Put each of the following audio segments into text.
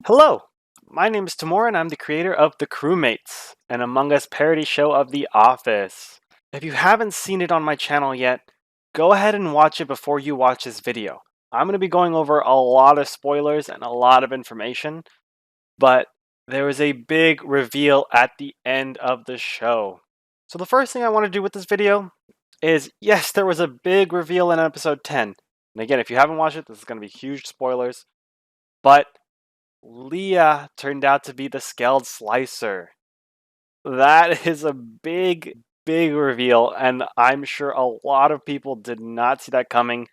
Hello, my name is Taimur and I'm the creator of the Crewmates, an Among Us parody show of The Office. If you haven't seen it on my channel yet, go ahead and watch it before you watch this video. I'm going to be going over a lot of spoilers and a lot of information, but there is a big reveal at the end of the show. So the first thing I want to do with this video is, yes, there was a big reveal in episode 10. And again, if you haven't watched it, this is going to be huge spoilers, but Leah turned out to be the Skeld Slicer. That is a big reveal, and I'm sure a lot of people did not see that coming.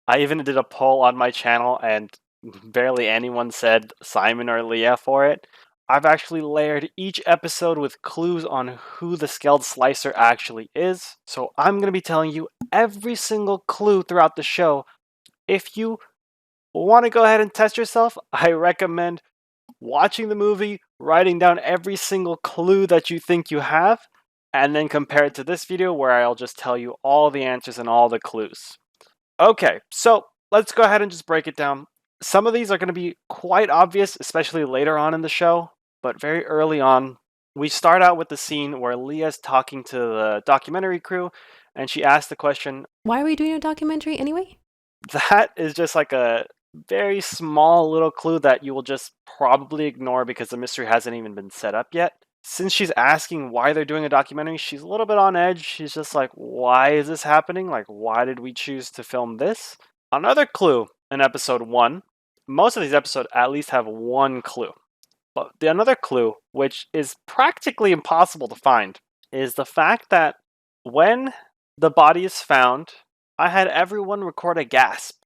I even did a poll on my channel, and barely anyone said Simon or Leah for it. I've actually layered each episode with clues on who the Skeld Slicer actually is, so I'm going to be telling you every single clue throughout the show. If you want to go ahead and test yourself, I recommend watching the movie, writing down every single clue that you think you have, and then compare it to this video where I'll just tell you all the answers and all the clues. Okay, so let's go ahead and just break it down. Some of these are going to be quite obvious, especially later on in the show, but very early on, we start out with the scene where Leah's talking to the documentary crew, and she asks the question, Why are we doing a documentary anyway? that is just like a very small little clue that you will just probably ignore because the mystery hasn't even been set up yet. Since she's asking why they're doing a documentary, she's a little bit on edge. She's just like, why is this happening? Like, why did we choose to film this? Another clue in episode 1. Most of these episodes at least have one clue. But another clue, which is practically impossible to find, is the fact that when the body is found, I had everyone record a gasp.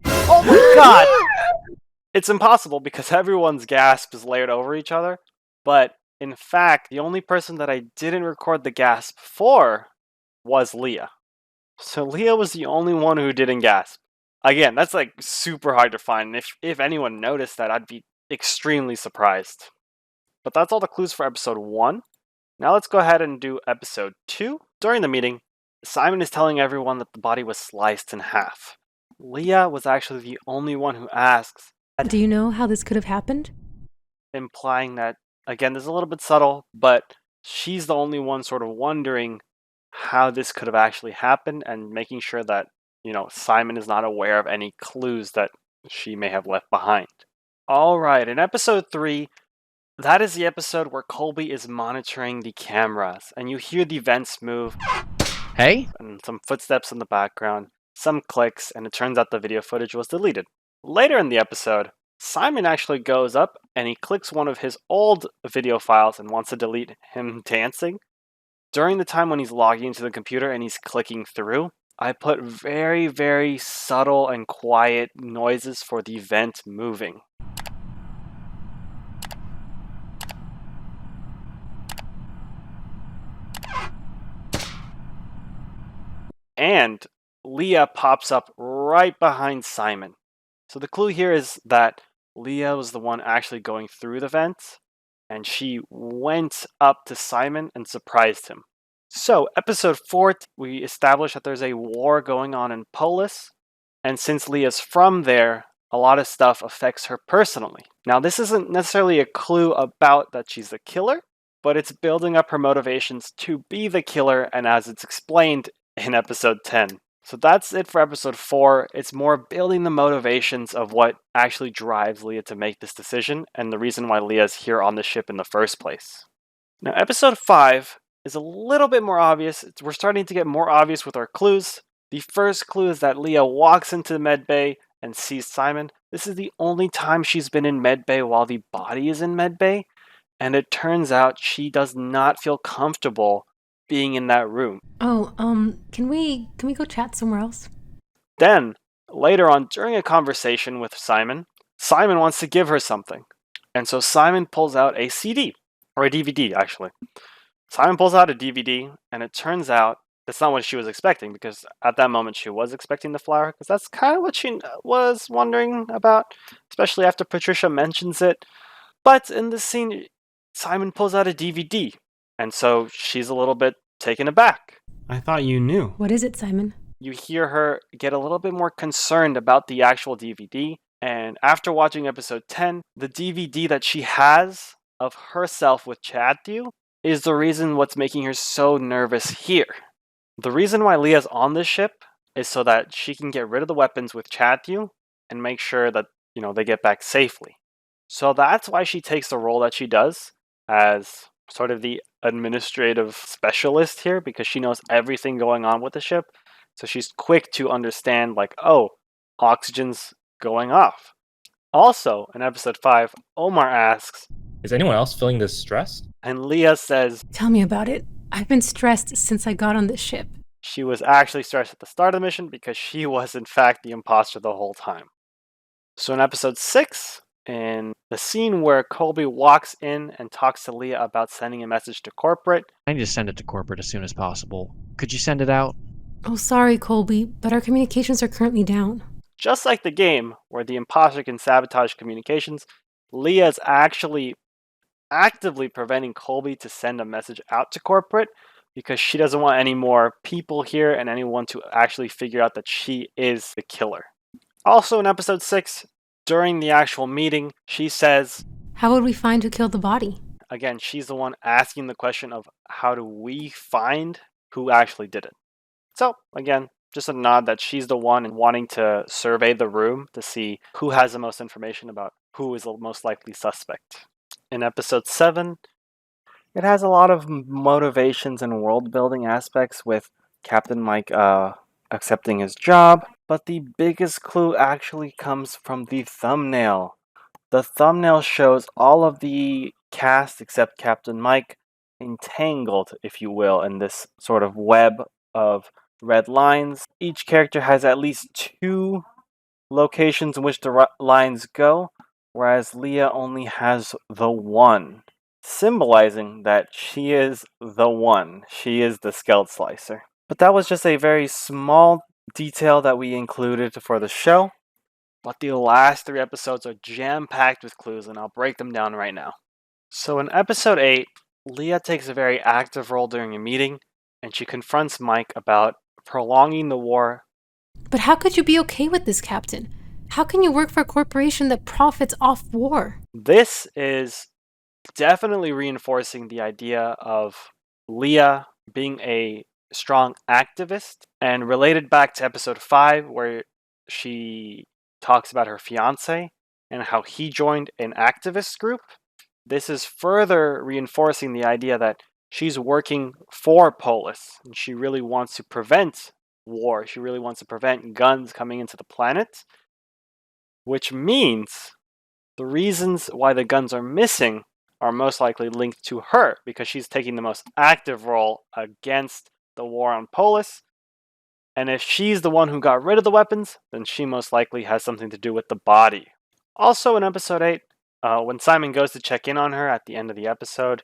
Oh my god! It's impossible because everyone's gasp is layered over each other, but in fact, the only person that I didn't record the gasp for was Leah. So Leah was the only one who didn't gasp. Again, that's like super hard to find. If anyone noticed that, I'd be extremely surprised. But that's all the clues for episode 1. Now let's go ahead and do episode 2. During the meeting, Simon is telling everyone that the body was sliced in half. Leah was actually the only one who asks, Do you know how this could have happened? implying that, again, this is a little bit subtle, but she's the only one sort of wondering how this could have actually happened and making sure that, Simon is not aware of any clues that she may have left behind. Alright, in episode 3, that is the episode where Colby is monitoring the cameras, and you hear the vents move. Hey? And some footsteps in the background, some clicks, and it turns out the video footage was deleted. Later in the episode, Simon actually goes up and he clicks one of his old video files and wants to delete him dancing. During the time when he's logging into the computer and he's clicking through, I put very subtle and quiet noises for the vent moving. And Leah pops up right behind Simon. So the clue here is that Leah was the one actually going through the vent, and she went up to Simon and surprised him. So, episode 4, we establish that there's a war going on in Polis, and since Leah's from there, a lot of stuff affects her personally. Now, this isn't necessarily a clue about that she's the killer, but it's building up her motivations to be the killer, and as it's explained in episode 10. So that's it for episode 4. It's more building the motivations of what actually drives Leah to make this decision and the reason why Leah's here on the ship in the first place. Now, episode 5 is a little bit more obvious. We're starting to get more obvious with our clues. The first clue is that Leah walks into the medbay and sees Simon. This is the only time she's been in medbay while the body is in medbay, and it turns out she does not feel comfortable being in that room. Oh, can we go chat somewhere else? Then, later on, during a conversation with Simon wants to give her something. And so Simon pulls out a CD, or a DVD, actually. Simon pulls out a DVD, and it turns out that's not what she was expecting, because at that moment she was expecting the flower, because that's kind of what she was wondering about, especially after Patricia mentions it. But in this scene, Simon pulls out a DVD, and so she's a little bit taken aback. I thought you knew. What is it, Simon? You hear her get a little bit more concerned about the actual DVD, And after watching episode 10, the DVD that she has of herself with Chadthew is the reason what's making her so nervous here. The reason why Leah's on this ship is so that she can get rid of the weapons with Chadthew and make sure that, they get back safely. So that's why she takes the role that she does as sort of the administrative specialist here, because she knows everything going on with the ship. So she's quick to understand, like, oh, oxygen's going off. Also, in episode 5, Omar asks, "Is anyone else feeling this stressed?" and Leah says, Tell me about it. I've been stressed since I got on this ship. she was actually stressed at the start of the mission because she was, in fact, the imposter the whole time. So in episode 6, in the scene where Colby walks in and talks to Leah about sending a message to corporate, I need to send it to corporate as soon as possible. Could you send it out? Oh, sorry, Colby, but our communications are currently down. just like the game where the imposter can sabotage communications, Leah is actually actively preventing Colby to send a message out to corporate because she doesn't want any more people here and anyone to actually figure out that she is the killer. Also in episode 6, during the actual meeting, she says, How would we find who killed the body? again, she's the one asking the question of how do we find who actually did it. So, again, just a nod that she's the one wanting to survey the room to see who has the most information about who is the most likely suspect. In episode 7, it has a lot of motivations and world building aspects with Captain Mike accepting his job, but the biggest clue actually comes from the thumbnail. The thumbnail shows all of the cast except Captain Mike entangled, if you will, in this sort of web of red lines. Each character has at least 2 locations in which the lines go, whereas Leah only has the one, symbolizing that she is the one. She is the Skeld Slicer. But that was just a very small detail that we included for the show. But the last 3 episodes are jam-packed with clues, and I'll break them down right now. So in episode 8, Leah takes a very active role during a meeting, and she confronts Mike about prolonging the war. But how could you be okay with this, Captain? How can you work for a corporation that profits off war? This is definitely reinforcing the idea of Leah being a strong activist, and related back to episode 5 where she talks about her fiance and how he joined an activist group. This is further reinforcing the idea that she's working for Polis and she really wants to prevent war. She really wants to prevent guns coming into the planet, which means the reasons why the guns are missing are most likely linked to her because she's taking the most active role against the war on Polis. And if she's the one who got rid of the weapons, then she most likely has something to do with the body. Also in episode 8, when Simon goes to check in on her at the end of the episode,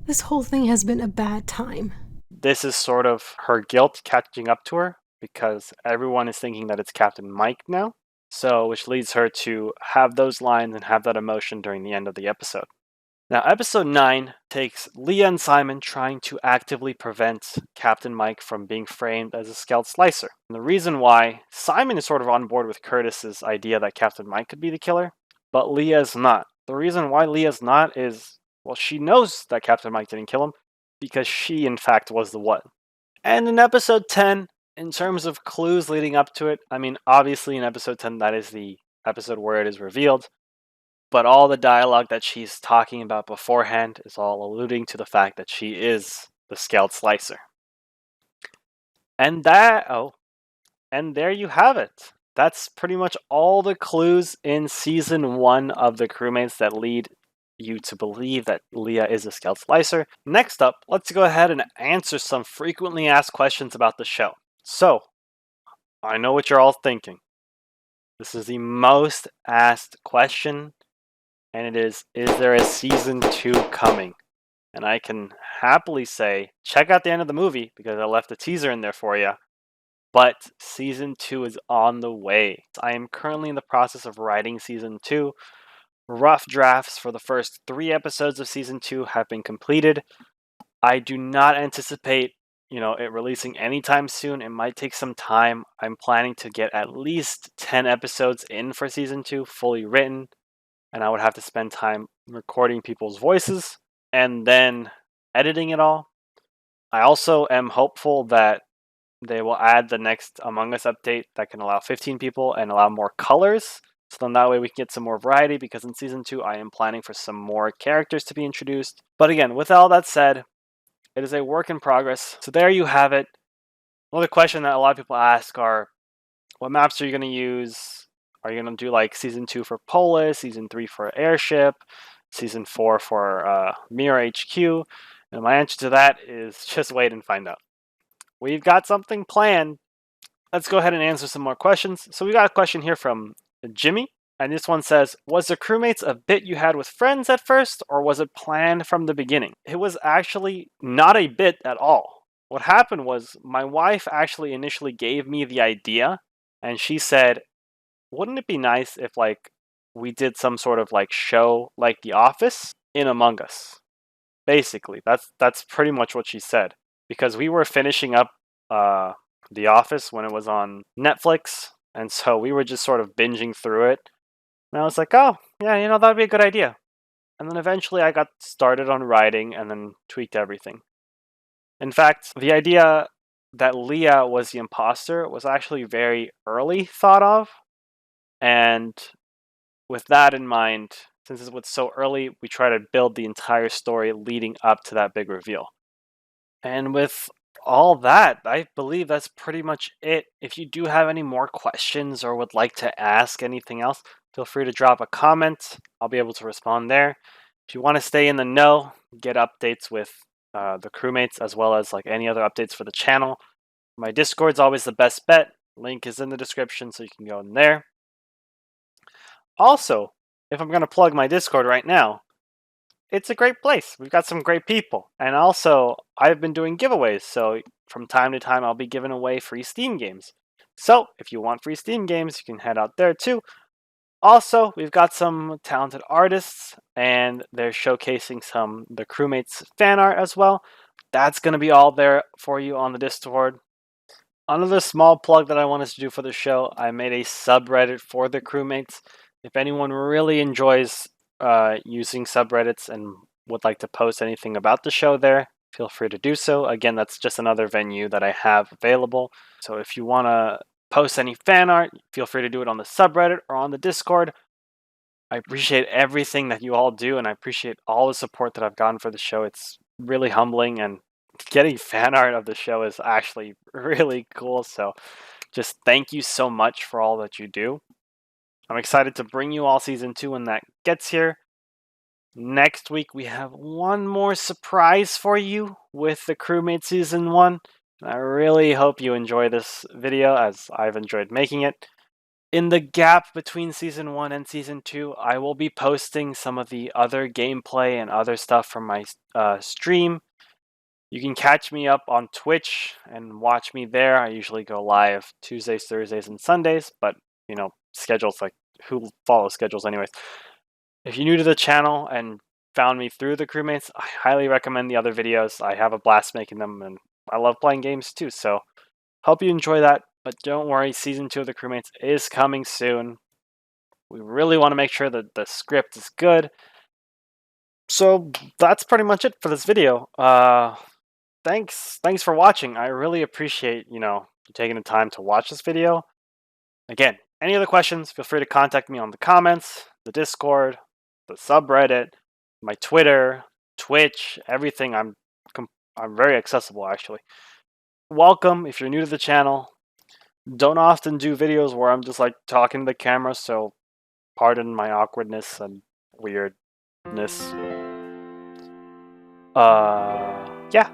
This whole thing has been a bad time. this is sort of her guilt catching up to her because everyone is thinking that it's Captain Mike now. So, which leads her to have those lines and have that emotion during the end of the episode. Now, episode 9 takes Leah and Simon trying to actively prevent Captain Mike from being framed as a Skeld Slicer. And the reason why Simon is sort of on board with Kurtis's idea that Captain Mike could be the killer, but Leah is not. The reason why Leah's not is, well, she knows that Captain Mike didn't kill him because she, in fact, was the one. And in episode 10, in terms of clues leading up to it, I mean, obviously in episode 10, that is the episode where it is revealed. But all the dialogue that she's talking about beforehand is all alluding to the fact that she is the Skeld Slicer. And and there you have it. That's pretty much all the clues in season 1 of the Crewmates that lead you to believe that Leah is a Skeld Slicer. Next up, let's go ahead and answer some frequently asked questions about the show. So, I know what you're all thinking. This is the most asked question, and it is there a season 2 coming? And I can happily say, check out the end of the movie, because I left a teaser in there for you. But season 2 is on the way. I am currently in the process of writing season 2. Rough drafts for the first 3 episodes of season 2 have been completed. I do not anticipate it releasing anytime soon. It might take some time. I'm planning to get at least 10 episodes in for season 2, fully written, and I would have to spend time recording people's voices and then editing it all. I also am hopeful that they will add the next Among Us update that can allow 15 people and allow more colors. So then that way we can get some more variety, because in season 2 I am planning for some more characters to be introduced. But again, with all that said, it is a work in progress. So there you have it. Another question that a lot of people ask are, what maps are you going to use? Are you going to do like season 2 for Polis, season 3 for airship, season 4 for Mirror HQ? And my answer to that is just wait and find out. We've got something planned. Let's go ahead and answer some more questions. So we got a question here from Jimmy. And this one says, was the Crewmates a bit you had with friends at first, or was it planned from the beginning? It was actually not a bit at all. What happened was my wife actually initially gave me the idea, and she said, wouldn't it be nice if like we did some sort of like show like The Office in Among Us? Basically, that's pretty much what she said. Because we were finishing up The Office when it was on Netflix, and so we were just sort of binging through it. And I was like, oh, yeah, that'd be a good idea. And then eventually I got started on writing and then tweaked everything. In fact, the idea that Leah was the imposter was actually very early thought of. And with that in mind, since it was so early, we try to build the entire story leading up to that big reveal. And with all that, I believe that's pretty much it. If you do have any more questions or would like to ask anything else, feel free to drop a comment. I'll be able to respond there. If you want to stay in the know, get updates with the Crewmates, as well as like any other updates for the channel, my Discord's always the best bet. Link is in the description, so you can go in there. Also, if I'm going to plug my Discord right now, it's a great place. We've got some great people. And also, I've been doing giveaways, so from time to time I'll be giving away free Steam games. So, if you want free Steam games, you can head out there too. Also, we've got some talented artists, and they're showcasing some the Crewmates fan art as well. That's going to be all there for you on the Discord. Another small plug that I wanted to do for the show, I made a subreddit for the Crewmates. If anyone really enjoys using subreddits and would like to post anything about the show there, feel free to do so. Again, that's just another venue that I have available. So if you want to post any fan art, feel free to do it on the subreddit or on the Discord. I appreciate everything that you all do, and I appreciate all the support that I've gotten for the show. It's really humbling, and getting fan art of the show is actually really cool. So just thank you so much for all that you do. I'm excited to bring you all season 2 when that gets here. Next week, we have one more surprise for you with the Crewmate season 1. I really hope you enjoy this video as I've enjoyed making it. In the gap between season 1 and season 2, I will be posting some of the other gameplay and other stuff from my stream. You can catch me up on Twitch and watch me there. I usually go live Tuesdays, Thursdays, and Sundays, but schedules, like, who follows schedules anyways? If you're new to the channel and found me through the Crewmates, I highly recommend the other videos. I have a blast making them, and I love playing games too, so hope you enjoy that. But don't worry, season 2 of the Crewmates is coming soon. We really want to make sure that the script is good. So that's pretty much it for this video. Thanks for watching. I really appreciate you taking the time to watch this video. Again, any other questions, feel free to contact me on the comments, the Discord, the subreddit, my Twitter, Twitch, everything. I'm very accessible, actually. Welcome if you're new to the channel. Don't often do videos where I'm just like talking to the camera, so pardon my awkwardness and weirdness. Yeah.